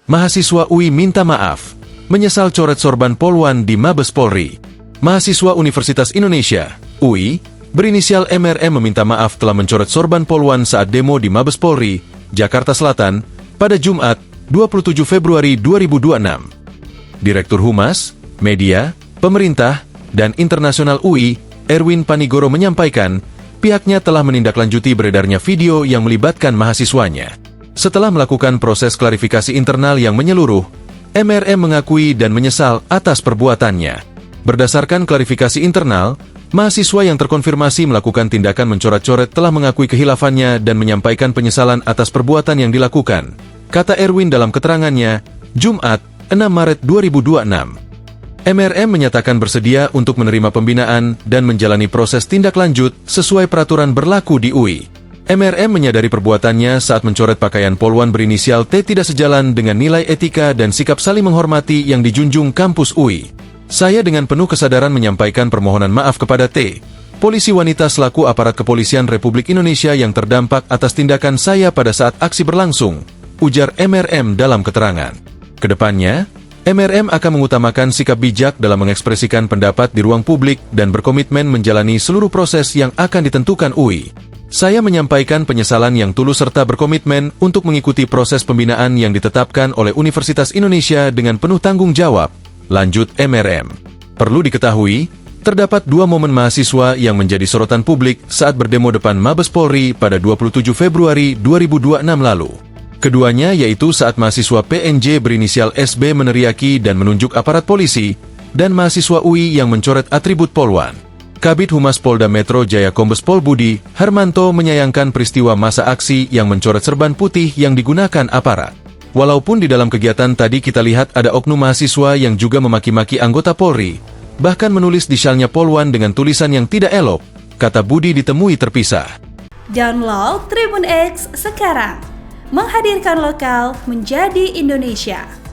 Mahasiswa UI minta maaf, menyesal coret sorban Polwan di Mabes Polri. Mahasiswa Universitas Indonesia, UI, berinisial MRM meminta maaf telah mencoret sorban Polwan saat demo di Mabes Polri, Jakarta Selatan, pada Jumat, 27 Februari 2026. Direktur Humas, Media, Pemerintah, dan Internasional UI, Erwin Panigoro menyampaikan, pihaknya telah menindaklanjuti beredarnya video yang melibatkan mahasiswanya. Setelah melakukan proses klarifikasi internal yang menyeluruh, MRM mengakui dan menyesal atas perbuatannya. Berdasarkan klarifikasi internal, mahasiswa yang terkonfirmasi melakukan tindakan mencoret-coret telah mengakui kehilafannya dan menyampaikan penyesalan atas perbuatan yang dilakukan, kata Erwin dalam keterangannya, Jumat, 6 Maret 2026. MRM menyatakan bersedia untuk menerima pembinaan dan menjalani proses tindak lanjut sesuai peraturan berlaku di UI. MRM menyadari perbuatannya saat mencoret pakaian Polwan berinisial T tidak sejalan dengan nilai etika dan sikap saling menghormati yang dijunjung kampus UI. Saya dengan penuh kesadaran menyampaikan permohonan maaf kepada T, polisi wanita selaku aparat kepolisian Republik Indonesia yang terdampak atas tindakan saya pada saat aksi berlangsung, ujar MRM dalam keterangan. Kedepannya, MRM akan mengutamakan sikap bijak dalam mengekspresikan pendapat di ruang publik dan berkomitmen menjalani seluruh proses yang akan ditentukan UI. Saya menyampaikan penyesalan yang tulus serta berkomitmen untuk mengikuti proses pembinaan yang ditetapkan oleh Universitas Indonesia dengan penuh tanggung jawab, lanjut MRM. Perlu diketahui, terdapat dua momen mahasiswa yang menjadi sorotan publik saat berdemo depan Mabes Polri pada 27 Februari 2026 lalu. Keduanya yaitu saat mahasiswa PNJ berinisial SB meneriaki dan menunjuk aparat polisi, dan mahasiswa UI yang mencoret atribut Polwan. Kabid Humas Polda Metro Jaya Kombes Pol Budi Harmanto menyayangkan peristiwa masa aksi yang mencoret serban putih yang digunakan aparat. Walaupun di dalam kegiatan tadi kita lihat ada oknum mahasiswa yang juga memaki-maki anggota Polri, bahkan menulis di syalnya Polwan dengan tulisan yang tidak elok, kata Budi ditemui terpisah. Download Tribun X sekarang, menghadirkan lokal menjadi Indonesia.